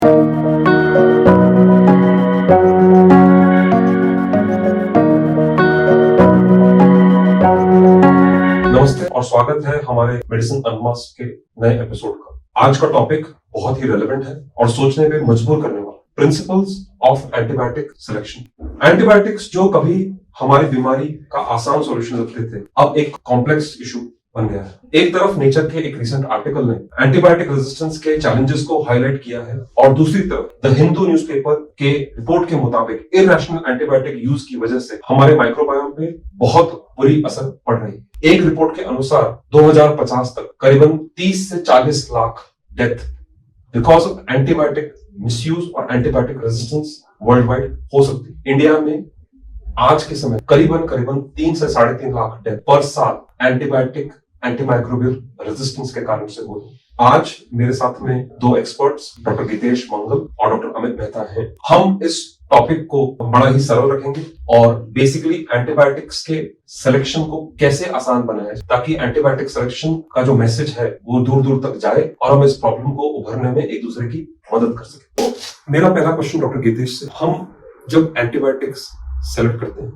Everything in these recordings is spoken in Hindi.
नमस्ते और स्वागत है हमारे मेडिसिन अनमास्क के नए एपिसोड का। आज का टॉपिक बहुत ही रेलेवेंट है और सोचने पे मजबूर करने वाला, principles of antibiotic selection. Antibiotics जो कभी हमारी बीमारी का आसान सॉल्यूशन रखते थे, अब एक कॉम्प्लेक्स इशू बन गया है। एक तरफ नेचर के एक रिसेंट आर्टिकल ने एंटीबायोटिक रेजिस्टेंस के चैलेंजेस को हाईलाइट किया है और दूसरी तरफ द हिंदू न्यूज़पेपर के रिपोर्ट के मुताबिक इरैशनल एंटीबायोटिक यूज की वजह से हमारे माइक्रोबायोम पे बहुत बुरी असर पड़ रही है। एक रिपोर्ट के अनुसार 2050 तक करीबन 30 से 40 lakh death because of antibiotic misuse और एंटीबायोटिक रेजिस्टेंस वर्ल्ड वाइड हो सकती है। इंडिया में आज के समय करीबन 3 से 3.5 लाख डेथ पर साल एंटीबायोटिक एंटीमाइक्रोबियल रेजिस्टेंस के कारण से हो रही है। आज मेरे साथ में दो एक्सपर्ट्स डॉक्टर गीतेश मंगल और डॉक्टर अमित मेहता हैं। हम इस टॉपिक को बड़ा ही सरल रखेंगे और बेसिकली एंटीबायोटिक्स के सिलेक्शन को कैसे आसान बनाया ताकि एंटीबायोटिक सिलेक्शन का जो मैसेज है वो दूर दूर तक जाए और हम इस प्रॉब्लम को उभरने में एक दूसरे की मदद कर सके। तो मेरा पहला क्वेश्चन डॉक्टर गीतेश से, हम जब एंटीबायोटिक्स सेलेक्ट करते हैं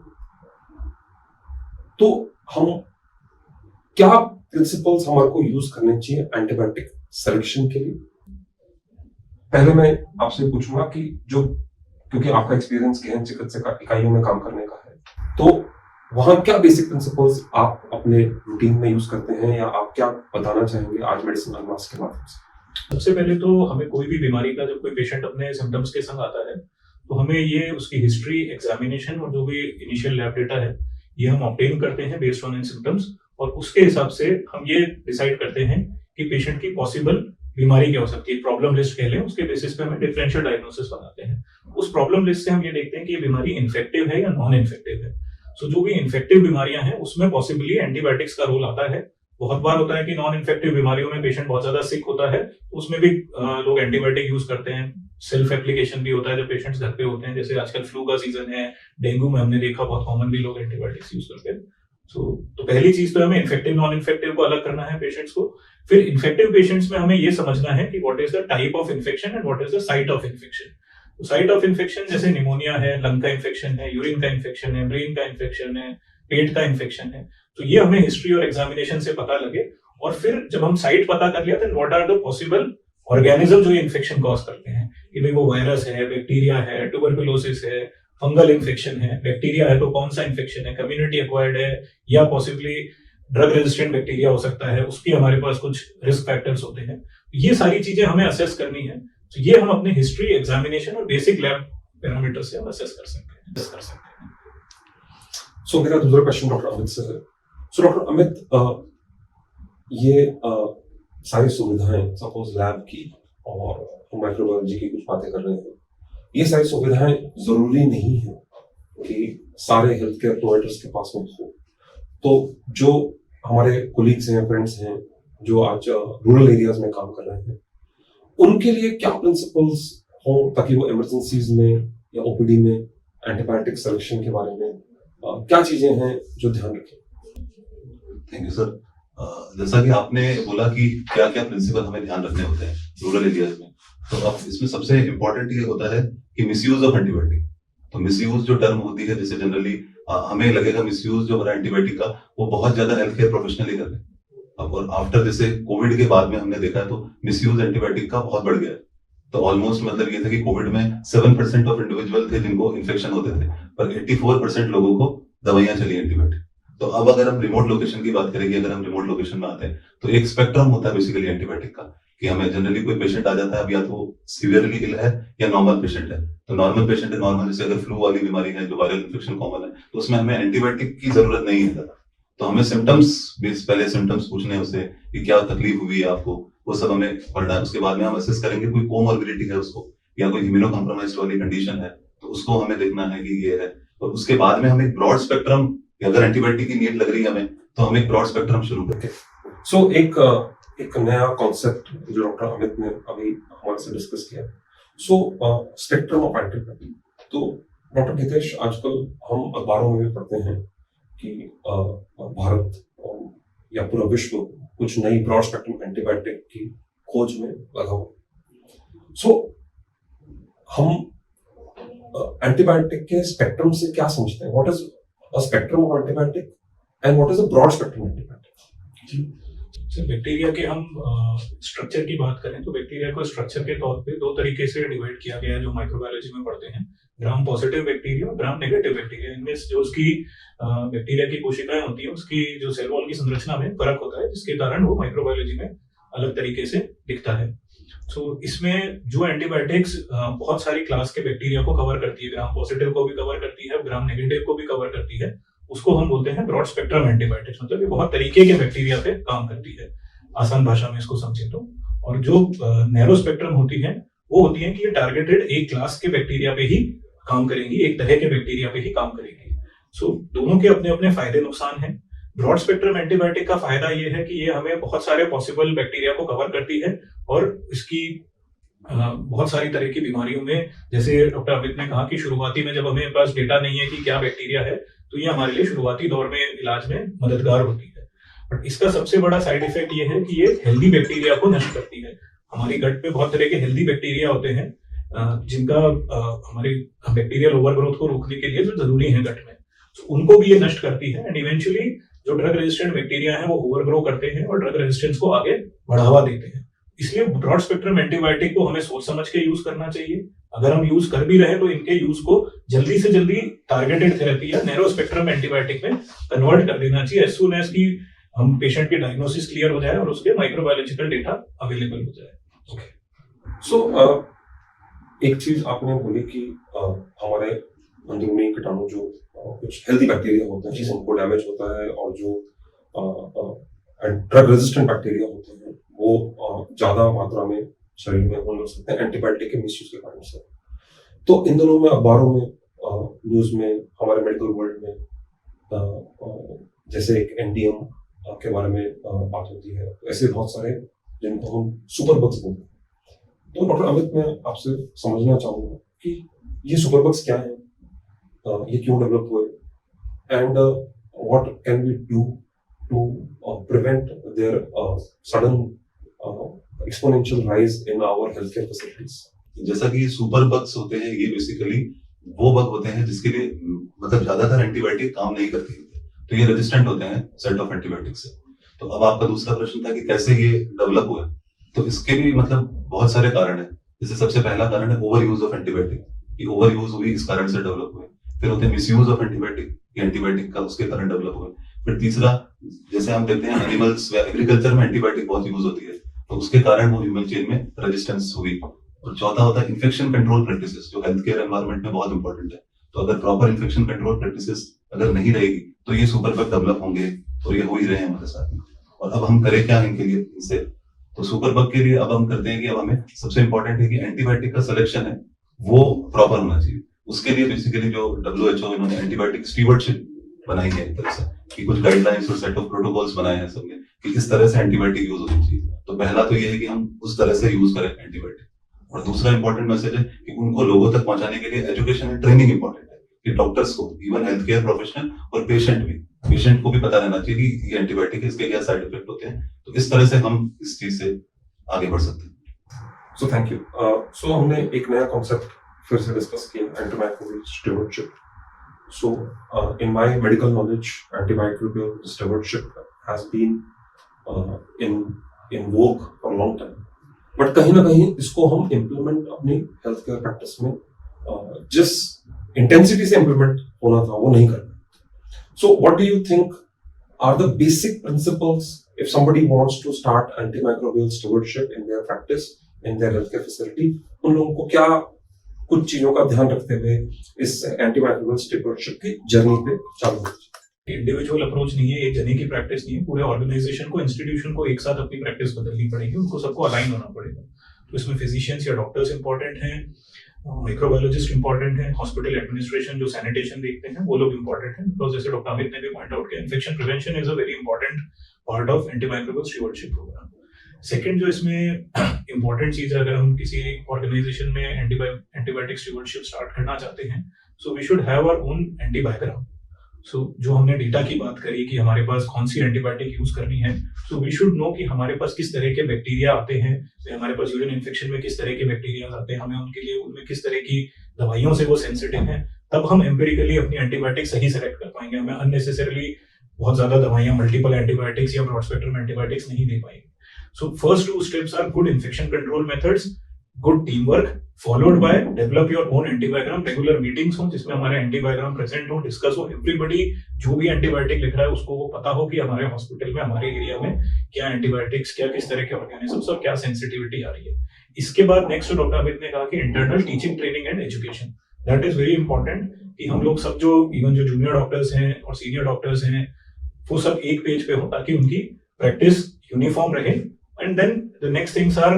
तो हम क्या प्रिंसिपल्स हमारे को यूज करने चाहिए एंटीबायोटिक सिलेक्शन के लिए? पहले मैं आपसे पूछूंगा कि जो, क्योंकि आपका एक्सपीरियंस गहन चिकित्सा इकाइयों में काम करने का है, तो वहां क्या बेसिक प्रिंसिपल्स आप अपने रूटीन में यूज करते हैं या आप क्या बताना चाहेंगे आज मेडिसिन अनमास्क के माध्यम से? सबसे पहले तो हमें कोई भी बीमारी का जब कोई पेशेंट अपने सिम्टम्स के संग आता है तो हमें ये उसकी हिस्ट्री, एग्जामिनेशन और जो भी इनिशियल लैब डेटा है ये हम ऑब्टेन करते हैं बेस्ड ऑन इन सिम्टम्स, और उसके हिसाब से हम ये डिसाइड करते हैं कि पेशेंट की पॉसिबल बीमारी क्या हो सकती है। प्रॉब्लम लिस्ट कह लें, उसके बेसिस पे हमें डिफरेंशियल डायग्नोसिस बनाते हैं। उस प्रॉब्लम लिस्ट से हम ये देखते हैं कि ये बीमारी इन्फेक्टिव है या नॉन इन्फेक्टिव है। सो जो भी इन्फेक्टिव बीमारियां हैं उसमें पॉसिबली एंटीबायोटिक्स का रोल आता है। बहुत बार होता है कि नॉन इन्फेक्टिव बीमारियों में पेशेंट बहुत ज्यादा सिक होता है, उसमें भी लोग एंटीबायोटिक यूज करते हैं। सेल्फ एप्लीकेशन भी होता है जब पेशेंट्स घर पे होते हैं, जैसे आजकल फ्लू का सीजन है, डेंगू में हमने देखा बहुत कॉमनली लोग एंटीबायोटिक्स यूज करते हैं। तो पहली चीज तो हमें इन्फेक्टिव नॉन इन्फेक्टिव को अलग करना है पेशेंट्स को। फिर इन्फेक्टिव पेशेंट्स में हमें ये समझना है कि what is the type of infection and what is the site of infection. तो साइट ऑफ इन्फेक्शन जैसे निमोनिया है, लंग का इन्फेक्शन है, यूरिन का इन्फेक्शन है, ब्रेन का इन्फेक्शन है, पेट का इन्फेक्शन है, तो ये हमें हिस्ट्री और एग्जामिनेशन से पता लगे। और फिर जब हम साइट पता कर लिया तो what are the possible organism जो ये इन्फेक्शन कॉज करते हैं, कि भाई वो वायरस है, बैक्टीरिया है, ट्यूबरकुलोसिस है, फंगल इन्फेक्शन है। बैक्टीरिया है तो कौन सा इन्फेक्शन है, कम्युनिटी एक्वायर्ड है या पॉसिबली ड्रग रेजिस्टेंट बैक्टीरिया हो सकता है, उसकी हमारे पास कुछ रिस्क फैक्टर्स होते हैं। ये सारी चीजें हमें असेस करनी है। तो ये हम अपनी हिस्ट्री, एग्जामिनेशन और बेसिक लैब पैरामीटर से हम असेस कर सकते हैं। सो मेरा दूसरा क्वेश्चन डॉक्टर अमित से है। सो डॉक्टर अमित, ये सारी सुविधाएं, सपोज लैब की और माइक्रोबायोलॉजी की कुछ बातें कर रहे हैं, ये सारी सुविधाएं जरूरी नहीं है कि सारे हेल्थ केयर प्रोवाइडर्स के पास में हो। तो जो हमारे कोलीग्स हैं, फ्रेंड्स हैं जो आज रूरल एरियाज में काम कर रहे हैं, उनके लिए क्या प्रिंसिपल्स हो ताकि वो इमरजेंसीज में या ओपीडी में एंटीबायोटिक सिलेक्शन के बारे में क्या चीजें हैं जो ध्यान रखें? Thank you sir. जैसा कि आपने बोला कि क्या क्या प्रिंसिपल हमें ध्यान रखने होते हैं रूरल एरियाज में, तो अब इसमें सबसे इंपॉर्टेंट ये होता है कि मिसयूज ऑफ एंटीबायोटिक। तो मिसयूज जो टर्म होती है, जैसे जनरली हमें लगेगा मिसयूज जो हो रहा है एंटीबायोटिक का, वो बहुत ज्यादा हेल्थ केयर प्रोफेशनल ही कर रहे हैं। अब और आफ्टर जैसे कोविड के बाद में हमने देखा है तो मिसयूज एंटीबायोटिक का बहुत बढ़ गया है। तो ऑलमोस्ट मतलब ये था कि कोविड में 7% ऑफ इंडिविजुअल थे जिनको इन्फेक्शन होते थे, पर 84% लोगों को दवाइयां चली एंटीबायोटिक। तो अब अगर हम रिमोट लोकेशन की बात करेंगे, अगर हम रिमोट लोकेशन में आते हैं तो एक स्पेक्ट्रम होता है बेसिकली एंटीबायोटिक का, कि हमें जनरली कोई पेशेंट आ जाता है, अब या तो सीवियरली इल है या नॉर्मल पेशेंट है। तो नॉर्मल पेशेंट है, नॉर्मल जैसे अगर फ्लू वाली बीमारी है जो वायरल इन्फेक्शन कॉमन है, तो उसमें हमें एंटीबायोटिक की जरूरत नहीं है ज्यादा। तो हमें सिम्टम्स पहले सिम्टम्स पूछने हैं उससे कि क्या तकलीफ हुई है आपको, वो सब हमें पढ़ना है। उसके बाद में हम असेस करेंगे कोई कोमॉर्बिडिटी है उसको या कोई इम्यूनो कॉम्प्रोमाइज्ड वाली कंडीशन है, तो उसको हमें देखना है कि ये है। और उसके बाद में हमें एक ब्रॉड स्पेक्ट्रम, अगर एंटीबायोटिक की नीड लग रही है हमें, तो हम एक ब्रॉड स्पेक्ट्रम शुरू करते हैं। सो एक नया कॉन्सेप्ट जो डॉक्टर अमित ने अभी हमारे से डिस्कस किया, सो स्पेक्ट्रम ऑफ एंटीबायोटिक। तो डॉक्टर गीतेश, आजकल हम अखबारों में भी पढ़ते हैं कि भारत या पूरा विश्व कुछ नई ब्रॉड स्पेक्ट्रम एंटीबायोटिक की खोज में लगा हुआ। सो हम एंटीबायोटिक के स्पेक्ट्रम से क्या समझते हैं? What is a spectrum of antibiotic and what is a broad spectrum antibiotic? Sir bacteria के हम स्ट्रक्चर की बात करें तो बैक्टीरिया को स्ट्रक्चर के तौर पे दो तरीके से डिवाइड किया गया है जो माइक्रोबायोलॉजी में पढ़ते हैं, ग्राम पॉजिटिव बैक्टीरिया और ग्राम नेगेटिव बैक्टीरिया। इनमें जो उसकी बैक्टीरिया की कोशिकाएं होती हैं उसकी जो सेल वॉल की संरचना में फर्क होता है, जिसके कारण वो माइक्रोबायोलॉजी में अलग तरीके से दिखता है। सो इसमें जो एंटीबायोटिक्स बहुत सारी क्लास के बैक्टीरिया को कवर करती है, ग्राम पॉजिटिव को भी कवर करती है, ग्राम नेगेटिव को भी कवर करती है, उसको हम बोलते हैं ब्रॉड स्पेक्ट्रम एंटीबायोटिक्स। मतलब ये बहुत तरीके के बैक्टीरिया पे काम करती है, आसान भाषा में इसको समझे तो। और जो नैरो स्पेक्ट्रम होती है वो होती है कि ये टारगेटेड एक क्लास के बैक्टीरिया पे ही काम करेंगी, एक तरह के बैक्टीरिया पे ही काम करेंगी। सो दोनों के अपने अपने फायदे नुकसान हैं। ब्रॉड स्पेक्ट्रम एंटीबायोटिक का फायदा ये है कि ये हमें बहुत सारे पॉसिबल बैक्टीरिया को कवर करती है और इसकी बहुत सारी तरह की बीमारियों में, जैसे डॉक्टर अमित ने कहा कि शुरुआती में जब हमें पास डेटा नहीं है कि क्या बैक्टीरिया है, तो ये हमारे लिए शुरुआती दौर में इलाज में मददगार होती है। बट इसका सबसे बड़ा साइड इफेक्ट ये है कि ये हेल्दी बैक्टीरिया को नष्ट करती है। हमारी गट में बहुत तरह के हेल्दी बैक्टीरिया होते हैं जिनका हमारी बैक्टीरियल ओवरग्रोथ को रोकने के लिए जो जरूरी है गट में, तो उनको भी ये नष्ट करती है। एंड इवेंचुअली जो ड्रग रेजिस्टेंट बैक्टीरिया है वो ओवरग्रो करते हैं और ड्रग रेजिस्टेंस को आगे बढ़ावा देते हैं। इसलिए ब्रॉड स्पेक्ट्रम एंटीबायोटिक को हमें सोच समझ के यूज करना चाहिए। अगर हम यूज कर भी रहे तो इनके यूज को जल्दी से जल्दी टारगेटेड थेरेपी या नैरो स्पेक्ट्रम एंटीबायोटिक में कन्वर्ट कर देना चाहिए एज सून एज की हम पेशेंट की डायग्नोसिस क्लियर हो जाए और उसके माइक्रोबायोलॉजिकल डेटा अवेलेबल हो जाए। सो एक चीज आपने बोली कि हमारे अंदरूनी कीटाणु जो कुछ हेल्दी बैक्टीरिया होते हैं जिनको डैमेज होता है, और जो ड्रग रेजिस्टेंट बैक्टीरिया होते हैं वो ज्यादा मात्रा में शरीर में होने लग सकते हैं एंटीबायोटिक के मिसयूज के कारण से। तो इन दोनों में अखबारों में, न्यूज में, हमारे मेडिकल वर्ल्ड में जैसे एक एनडीएम के बारे में बात होती है, ऐसे बहुत सारे जिनको हम सुपर बग्स बोलते हैं। तो डॉक्टर अमित, मैं आपसे समझना चाहूंगा कि ये सुपर बग्स क्या है, ये क्यों डेवलप हुए, and what can we do to prevent their sudden exponential rise in our health care facilities. जैसा कि सुपर बग्स होते हैं, ये बेसिकली वो बग होते हैं जिसके लिए मतलब ज्यादातर एंटीबायोटिक काम नहीं करती है, तो ये रेजिस्टेंट होते हैं सेट ऑफ एंटीबायोटिक से। तो अब आपका दूसरा प्रश्न था कि कैसे ये डेवलप हुआ, तो इसके भी मतलब बहुत सारे कारण है। जैसे सबसे पहला कारण है ओवर यूज ऑफ एंटीबायोटिक, ये ओवर यूज हुई इस कारण से डेवलप हुए। फिर होते हैं मिस यूज ऑफ एंटीबायोटिक, ये एंटीबायोटिक का उसके कारण डेवलप हुए। फिर तीसरा, जैसे हम देखते हैं एनिमल्स व एग्रीकल्चर में एंटीबायोटिक बहुत यूज होती है, तो उसके कारण वो ह्यूमन चेन में रेजिस्टेंस हुई। और चौथा होता है इन्फेक्शन कंट्रोल प्रैक्टिसेस, जो हेल्थ केयर एनवायरनमेंट में बहुत इंपॉर्टेंट है। तो अगर प्रॉपर इन्फेक्शन कंट्रोल प्रैक्टिसेस अगर नहीं रहेगी तो ये सुपर बग डेवलप होंगे, और ये हो ही रहे हैं हमारे साथ में। और अब हम करें क्या इनके लिए इनसे, तो सुपर बग के लिए अब हम करते हैं कि अब हमें सबसे इंपॉर्टेंट है कि एंटीबायोटिक का सिलेक्शन है वो प्रॉपर होना चाहिए। उसके लिए बेसिकली जो WHO इन्होंने एंटीबायोटिक स्टीवर्डशिप बनाई है, एक तरह से कि कुछ गाइडलाइंस और सेट ऑफ प्रोटोकॉल्स बनाए हैं सबने कि किस तरह से एंटीबायोटिक यूज होनी चाहिए। तो पहला तो ये है कि हम उस तरह से यूज करें एंटीबायोटिक। और दूसरा इंपॉर्टेंट मैसेज है कि उनको लोगों तक पहुंचाने के लिए एजुकेशन एंड ट्रेनिंग इंपॉर्टेंट है, कि डॉक्टर्स को, इवन हेल्थ केयर प्रोफेशनल और पेशेंट को भी पता रहना चाहिए कि ये एंटीबायोटिक है, इसके क्या साइड इफेक्ट होते हैं। तो इस तरह से हम इस चीज से आगे बढ़ सकते हैं। So thank you. सो हमने एक नया कॉन्सेप्ट फिर से डिस्कस किया, antimicrobial stewardship. So, in my medical knowledge, antimicrobial stewardship has been in vogue for a long time. But कहीं ना कहीं इसको हम implement अपनी health care practice में जिस intensity से implement होना था वो नहीं कर रहे। So, what do you think are the basic principles if somebody wants to start antimicrobial stewardship in their practice, in their healthcare facility? उन लोगों को क्या कुछ चीजों का ध्यान रखते हुए इस एंटीमाइक्रोबियल स्टीवर्डशिप की जर्नी पे चालू हो? इंडिविजुअल अप्रोच नहीं है, एक जने की प्रैक्टिस नहीं है, पूरे ऑर्गेनाइजेशन को, इंस्टीट्यूशन को एक साथ अपनी प्रैक्टिस बदलनी पड़ेगी, उनको सबको अलाइन होना पड़ेगा। तो इसमें फिजिशियंस या डॉक्टर्स इंपॉर्टेंट हैं, माइक्रोबायोलॉजिस्ट इंपॉर्टेंट है, हॉस्पिटल एडमिनिस्ट्रेशन जो सैनिटेशन देखते हैं वो लोग इंपॉर्टेंट हैं। बिकॉज जैसे डॉक्टर अमित ने भी पॉइंट आउट किया, infection prevention is a very important part of antimicrobial stewardship program. Second जो इसमें इंपॉर्टेंट चीज है, अगर हम किसी ऑर्गेनाइजेशन में एंटीबायोटिक स्टीवर्डशिप स्टार्ट करना चाहते हैं, so we should have our own antibiogram. So जो हमने डेटा की बात करी कि हमारे पास कौन सी एंटीबायोटिक यूज करनी है, सो वी शुड नो कि हमारे पास किस तरह के बैक्टीरिया आते हैं, हमारे पास यूरिन इन्फेक्शन में किस तरह के बैक्टीरिया आते हैं, हमें उनके लिए उनमें किस तरह की दवाइयों से वो सेंसिटिव हैं, तब हम एम्पेरिकली अपनी एंटीबायोटिक सही सेलेक्ट कर पाएंगे। हमें अननेसेसरली बहुत ज्यादा दवाइयां, मल्टीपल एंटीबायोटिक्स या ब्रॉड स्पेक्ट्रम एंटीबायोटिक्स नहीं दे पाएंगे। So first two steps are good infection control methods, good team work, followed by develop your own antibiogram, regular meetings हो जिसमें हमारे एंटीबायोग्राम प्रेजेंट हो, डिस्कस हो, एवरीबॉडी जो भी एंटीबायोटिक लिख रहा है उसको वो पता हो कि हमारे हॉस्पिटल में, हमारे एरिया में क्या एंटीबायोटिक्स, क्या किस तरह के ऑर्गेनिजम्स और क्या सेंसिटिविटी आ रही है। इसके बाद नेक्स्ट डॉक्टर अमित ने कहा कि internal teaching, training and education, that is very important कि हम लोग सब जो इवन जो जूनियर डॉक्टर्स हैं और सीनियर डॉक्टर्स हैं वो सब एक पेज पे हो ताकि उनकी प्रैक्टिस यूनिफॉर्म रहे। And then the next things are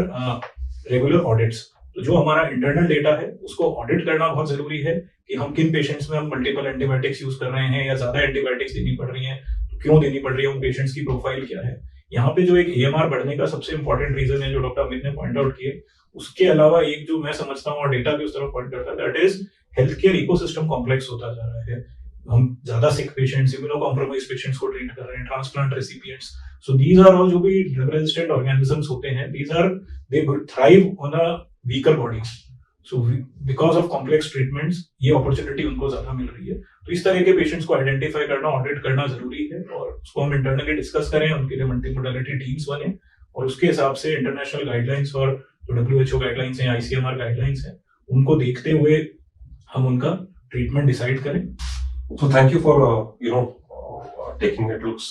regular audits. तो जो हमारा इंटरनल डेटा है उसको ऑडिट करना बहुत जरूरी है कि हम किन पेशेंट्स में हम मल्टीपल एंटीबायोटिक्स यूज कर रहे हैं या ज्यादा एंटीबायोटिक्स देनी पड़ रही हैं, तो क्यों देनी पड़ रही है, उन पेशेंट्स की प्रोफाइल क्या है। यहाँ पे जो एक AMR बढ़ने का सबसे इंपॉर्टेंट रीजन है जो डॉक्टर अमित ने पॉइंट आउट किए, उसके अलावा एक जो मैं समझता हूँ और डेटा भी उस तरफ पॉइंट करता है, that is health care ecosystem complex होता जा रहा है। हम ज्यादा सिक पेशेंट्स, इम्यूनोकॉम्प्रोमाइज्ड पेशेंट्स को ट्रीट कर रहे हैं, transplant recipients. So these are all जो भी ड्रग रेजिस्टेंट ऑर्गेनिजम्स होते हैं, these are they thrive on a weaker body. So because of complex treatments ये अपॉर्चुनिटी उनको ज्यादा मिल रही है। तो इस तरह के पेशेंट्स को आइडेंटिफाई करना, ऑडिट करना जरूरी है और उसको हम इंटरनली डिस्कस करें, उनके लिए मल्टी मोडालिटी टीम्स बने और उसके हिसाब से इंटरनेशनल गाइडलाइंस और जो WHO गाइडलाइंस हैं, ICMR गाइडलाइंस हैं, उनको देखते हुए हम उनका ट्रीटमेंट डिसाइड करें। So thank you for taking it looks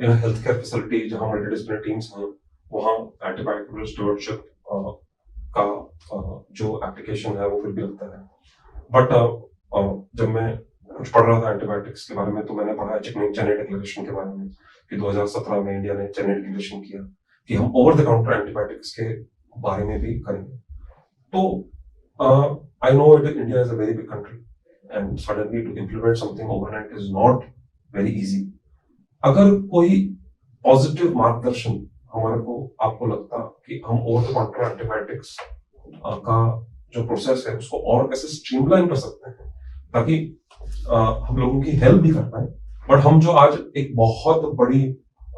in a healthcare facility जहाँ multidisciplinary teams हैं वहाँ antibiotic stewardship का जो एप्लीकेशन है वो फिर भी लगता है। बट जब मैं कुछ पढ़ रहा था एंटीबायोटिक्स के बारे में तो मैंने पढ़ा चेन्नई डिक्लेरेशन के बारे में कि 2017 में इंडिया ने चेन्नई डिक्लेरेशन किया कि हम ओवर द काउंटर एंटीबायोटिक्स के बारे में भी करेंगे। तो I know it India is a very big country and suddenly to implement something overnight is not very easy. अगर कोई पॉजिटिव मार्गदर्शन हमारे को आपको लगता कि हम ओवर द काउंटर एंटीबायोटिक्स का जो प्रोसेस है उसको और कैसे स्ट्रीमलाइन कर सकते हैं ताकि हम लोगों की हेल्प भी कर पाए, बट हम जो आज एक बहुत बड़ी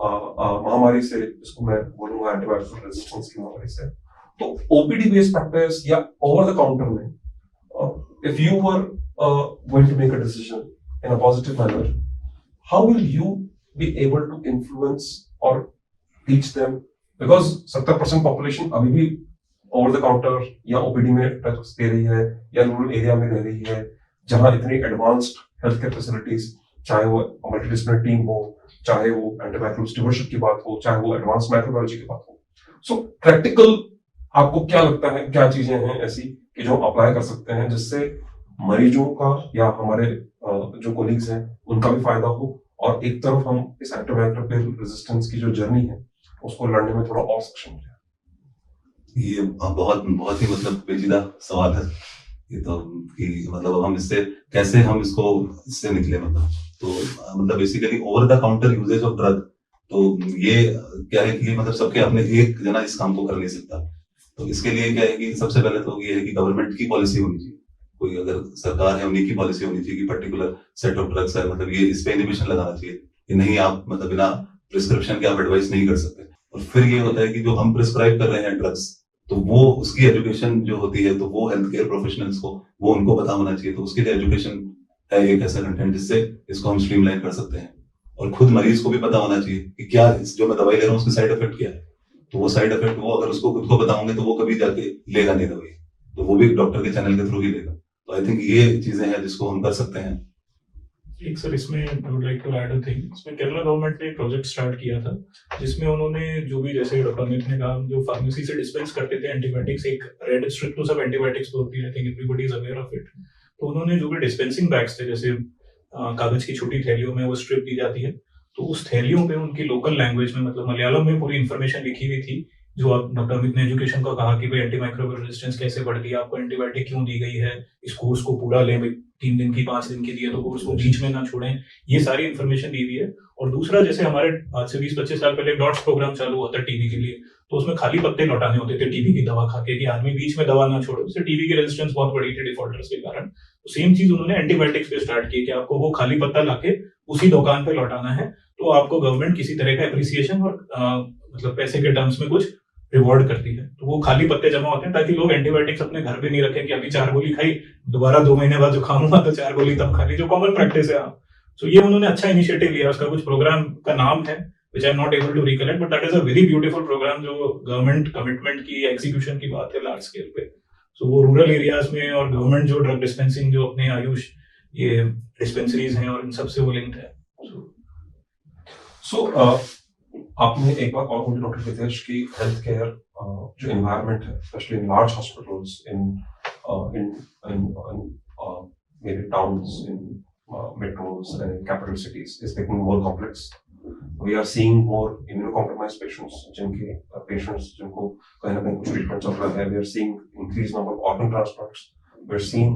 महामारी से, इसको मैं बोलूंगा एंटीबायोटिक रेजिस्टेंस की महामारी से, तो ओपीडी बेस्ड प्रैक्टिस या ओवर द काउंटर में if you were going to make a decision in a positive manner, how will you be able to influence or teach them? Because 70% population अभी भी over the counter या OPD में ड्रग्स दे रही है या रूरल एरिया में रह रही है जहाँ इतनी एडवांस्ड हेल्थ केयर फैसिलिटीज, चाहे वो मल्टीडिसिप्लिनरी टीम हो, चाहे वो एंटीबायोटिक स्टूवर्डशिप की बात हो, चाहे वो एडवांस माइक्रोबायोलॉजी की बात हो। सो प्रैक्टिकल आपको क्या लगता है, क्या चीजें हैं ऐसी कि जो अप्लाई कर सकते हैं जिससे मरीजों का या हमारे जो कोलीग्स हैं उनका भी फायदा हो और एक तरफ हम इस एंटीबायोटिक रेजिस्टेंस की जो जर्नी है उसको लड़ने में थोड़ा और सक्षम हो? ये बहुत बहुत ही मतलब पेचीदा सवाल है ये तो, कि मतलब हम इससे कैसे हम इससे निकले, मतलब basically over the counter usages of drug, तो ये क्या है कि मतलब सबके अपने एक जना इस काम को कर नहीं सकता। तो इसके लिए क्या है कि सबसे पहले तो ये है कि गवर्नमेंट की पॉलिसी होनी चाहिए, कोई अगर सरकार है उन्हीं की पॉलिसी होनी चाहिए कि पर्टिकुलर सेट ऑफ ड्रग्स है, मतलब ये इस पे इनहिबिशन लगाना चाहिए कि नहीं, आप मतलब बिना प्रिस्क्रिप्शन के आप एडवाइस नहीं कर सकते। और फिर ये होता है कि जो हम प्रिस्क्राइब कर रहे हैं ड्रग्स, तो वो उसकी एजुकेशन जो होती है तो वो हेल्थ केयर प्रोफेशनल्स को वो उनको पता होना चाहिए। तो उसके लिए एजुकेशन है एक ऐसा कंटेंट जिससे इसको हम स्ट्रीमलाइन कर सकते हैं। और खुद मरीज को भी पता होना चाहिए कि क्या जो मैं दवाई ले रहा हूँ उसकी साइड इफेक्ट क्या है, तो वो साइड इफेक्ट वो अगर उसको खुद को बताओगे तो वो कभी जाके लेगा नहीं दवाई, तो वो भी डॉक्टर के चैनल के थ्रू ही लेगा। तो आई थिंक ये चीजें हैं जिसको हम कर सकते हैं। एक सर इसमें I would like to add a thing, इसमें केरला गवर्नमेंट ने एक प्रोजेक्ट स्टार्ट किया था जिसमें उन्होंने जो भी, जैसे डॉक्टर अमित ने कहा, जो फार्मेसी से डिस्पेंस करते थे एंटीबायोटिक्स, एक रेड स्ट्रिप तो सब एंटीबायोटिक्स तो होती है, I think everybody is aware of it. तो उन्होंने जो भी डिस्पेंसिंग बैग्स थे, जैसे कागज की छोटी थैलियों में वो स्ट्रिप दी जाती है, तो उस थैलियों पे उनकी लोकल लैंग्वेज में, मतलब मलयालम में पूरी इन्फॉर्मेशन लिखी हुई थी। जो आप डॉक्टर अमित ने एजुकेशन का कहा कि भाई एंटीमाइक्रोबियल रेजिस्टेंस कैसे बढ़ती है, आपको एंटीबायोटिक क्यों दी गई है, इस कोर्स को पूरा लें, 3 दिन की 5 दिन की दी है तो कोर्स को बीच में ना छोड़ें, ये सारी इन्फॉर्मेशन दी हुई है। और दूसरा, जैसे हमारे आज से 20-25 साल पहले डॉट्स प्रोग्राम चालू हुआ था टीबी के लिए, तो उसमें खाली पत्ते लौटाने होते थे टीबी की दवा खा के कि आदमी बीच में दवा ना छोड़े, उससे टीबी की रेजिस्टेंस बहुत बढ़ी थी डिफॉल्टर्स के कारण। तो सेम चीज उन्होंने एंटीबायोटिक्स पे स्टार्ट की कि आपको वो खाली पत्ता लाके उसी दुकान पे लौटाना है, तो आपको गवर्नमेंट किसी तरह का एप्रिसिएशन और मतलब पैसे के टर्म्स में कुछ रिवॉर्ड करती है। तो वो खाली पत्ते जमा होते हैं ताकि लोग एंटीबायोटिक्स अपने घर पे नहीं रखें कि अभी 4 गोली खाई, दोबारा 2 महीने बाद जुकाम हुआ तो 4 गोली तब खा ली, जो कॉमन प्रैक्टिस है। तो ये उन्होंने अच्छा इनिशिएटिव लिया, उसका कुछ प्रोग्राम का नाम है which I'm not able to recollect, but that is a very beautiful program जो गवर्नमेंट कमिटमेंट की एग्जीक्यूशन की बात है लार्ज स्केल पे। सो वो रूरल एरियाज में और गवर्नमेंट जो ड्रग डिस्पेंसिंग जो अपने आयुष ये डिस्पेंसरीज हैं और इन सब से वो लिंक्ड है। सो आपने एक बात और बोली डॉक्टर हितेश की हेल्थ केयर जो एनवायरनमेंट है specially in large hospitals in maybe towns in metros and capital cities is becoming more complex. We are seeing more immunocompromised patients जिनको कहीं ना कहीं कुछ ट्रीटमेंट चल रहा है. We are seeing increased number of organ transplants. We are seeing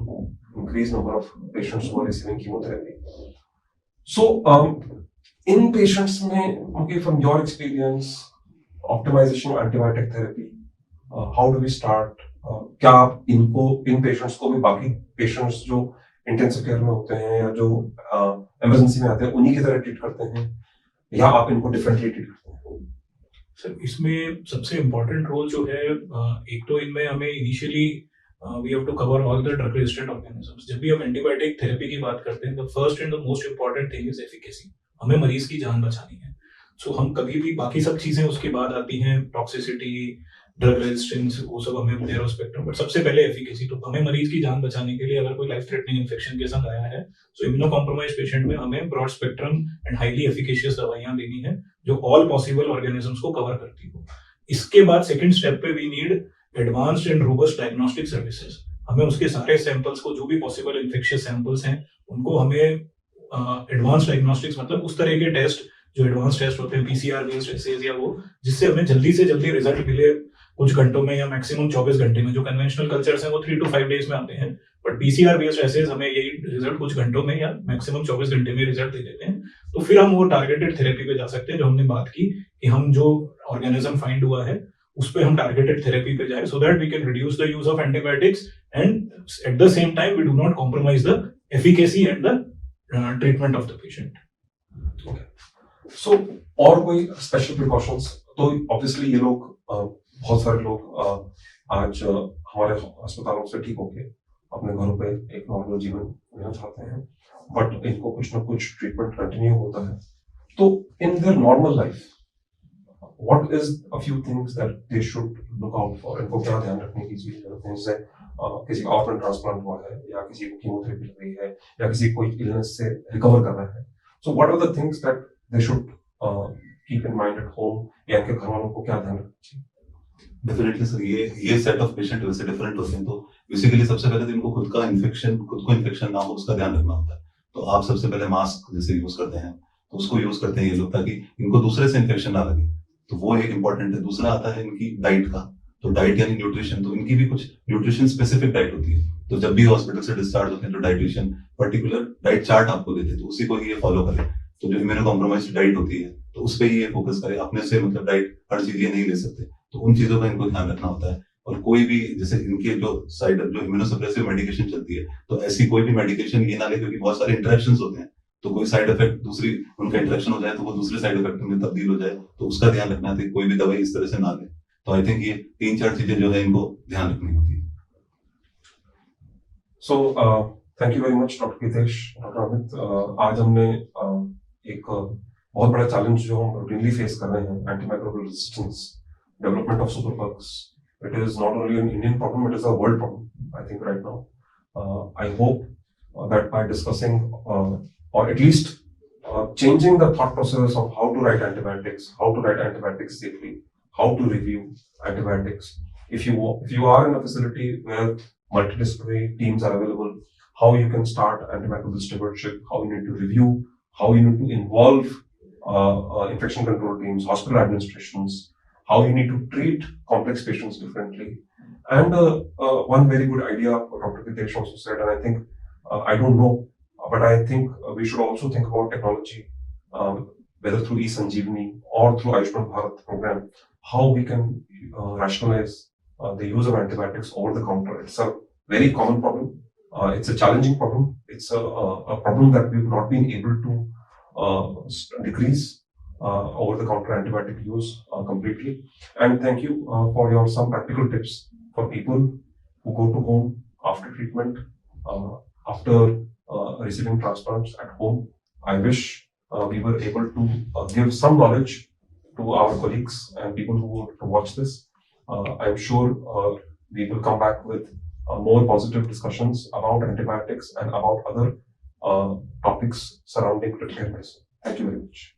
increased number of patients who are receiving chemotherapy. So in patients में okay, from your experience optimization of antibiotic therapy, how do we start? क्या आप इनको इन पेशेंट्स को भी बाकी पेशेंट्स जो इंटेंसिव केयर में होते हैं या जो इमरजेंसी में आते हैं उन्हीं की तरह ट्रीट करते हैं या आप इनको डिफरेंटली ट्रीट करते हैं? सर इसमें सबसे इम्पोर्टेंट रोल जो है एक तो इनमें हमें initially we have to cover all the drug resistant organisms. जब भी हम एंटीबायोटिक थेरेपी की बात करते हैं the first and the most important thing is efficacy. हमें मरीज की जान बचानी है। सो हम कभी भी बाकी सब चीजें उसके बाद आती हैं, टॉक्सिसिटी, ड्रग रेजिस्टेंस, वो सब हमें नैरो स्पेक्ट्रम, बट सबसे पहले एफिकेसी। तो हमें मरीज की जान बचाने के लिए अगर कोई लाइफ थ्रेटनिंग इन्फेक्शन के साथ आया है तो इम्यूनोकॉम्प्रोमाइज पेशेंट में हमें broad spectrum and highly efficacious दवाइयां देनी है जो ऑल पॉसिबल ऑर्गेनिजम्स को कवर करती हो। इसके बाद सेकंड स्टेप पे we need advanced and robust diagnostic services. हमें उसके सारे सैंपल्स को, जो भी पॉसिबल इन्फेक्शियस सैंपल्स हैं उनको हमें एडवांस डायग्नोस्टिक्स मतलब उस तरह के टेस्ट जो एडवांस टेस्ट होते हैं पीसीआर बेस्ड एसेज या वो जिससे हमें जल्दी से जल्दी रिजल्ट मिले कुछ घंटों में या मैक्सिमम 24 घंटे में। जो कन्वेंशनल कल्चर्स हैं वो 3 to 5 डेज में आते हैं, बट पीसीआर बेस्ड एसेज हमें यही रिजल्ट कुछ घंटों में या मैक्सिमम 24 घंटे में रिजल्ट दे देते हैं। तो फिर हम वो टारगेटेड थेरेपी पे जा सकते हैं जो हमने बात की कि हम जो ऑर्गेनिज्म फाइंड हुआ है उस पे हम टारगेटेड थेरेपी पे जाए so that we can reduce the use of antibiotics and at the same time we do not compromise the efficacy and the treatment of the patient. So और कोई स्पेशल प्रिकॉशंस? तो ऑब्वियसली ये लोग बहुत सारे लोग आज हमारे अस्पतालों से ठीक होके अपने घरों पे एक नॉर्मल जीवन जीना चाहते हैं, बट इनको कुछ ना कुछ ट्रीटमेंट कंटिन्यू होता है। तो in their normal life what is a few things that they should look out for? इनको क्या ध्यान रखने की चीज है? जैसे किसी का ऑर्गन ट्रांसप्लांट हुआ है या किसी को कीमोथेरेपी लग रही है या किसी कोई इलनेस से रिकवर कर रहा है, so what are the things that they should keep in mind at home या इनके घर वालों को क्या ध्यान रखना चाहिए? डेफिनेटली सर, ये सेट ऑफ पेशेंट वैसे डिफरेंट होते हैं। तो बेसिकली सबसे पहले तो इनको खुद को इन्फेक्शन ना हो उसका ध्यान रखना होता है। तो आप सबसे पहले मास्क जैसे यूज करते हैं तो उसको यूज करते हैं ये लोग ताकि इनको दूसरे से इन्फेक्शन ना लगे, तो वो एक इंपॉर्टेंट है। दूसरा आता है इनकी डाइट का। तो डाइट यानी न्यूट्रिशन, तो इनकी भी कुछ न्यूट्रिशन स्पेसिफिक डाइट होती है। तो जब भी हॉस्पिटल से डिस्चार्ज होते हैं तो डाइटिशियन पर्टिकुलर डाइट चार्ट आपको देते हैं, तो उसी को ही ये फॉलो करें। तो जो इम्यूनोकॉम्प्रोमाइज्ड डाइट होती है तो उस पर ही ये फोकस करें। अपने से मतलब डाइट हर चीज ये नहीं ले सकते, तो उन चीजों का इनको ध्यान रखना होता है। और कोई भी जैसे इनके जो इम्यूनोसप्रेसिव मेडिकेशन चलती है तो ऐसी कोई भी मेडिकेशन ये ना ले, क्योंकि बहुत सारे इंटरेक्शंस होते हैं। तो कोई साइड इफेक्ट दूसरी उनका इंटरेक्शन हो जाए तो वो दूसरे साइड इफेक्ट में तब्दील हो जाए, तो उसका ध्यान रखना है। कोई भी दवाई इस तरह से ना ले। तो आई थिंक ये 3-4 चीजें जो है इनको ध्यान रखनी होती है। So thank you very much doctor Hitesh, doctor Amit. आज हमने एक बहुत बड़ा चैलेंज जो हम रूटीनली फेस कर रहे हैं, antimicrobial resistance, development of superbugs, it is not only an Indian problem, it is a world problem I think right now. I hope that by discussing or at least changing the thought process of how to write antibiotics, how to write antibiotics safely, how to review antibiotics. If you are in a facility where multidisciplinary teams are available, how you can start antimicrobial stewardship, how you need to review, how you need to involve infection control teams, hospital administrations, how you need to treat complex patients differently. And one very good idea Dr. Hitesh also said, and I think I don't know, but I think we should also think about technology, whether through eSanjeevani or through Ayushman Bharat program, how we can rationalize the use of antibiotics over the counter. It's a very common problem. It's a challenging problem. It's a problem that we've not been able to decrease over-the-counter antibiotic use completely. And thank you for your some practical tips for people who go to home after treatment, after receiving transplants at home. I wish we were able to give some knowledge to our colleagues and people who would watch this. I'm sure we will come back with more positive discussions about antibiotics and about other topics surrounding critical care medicine. Thank you very much.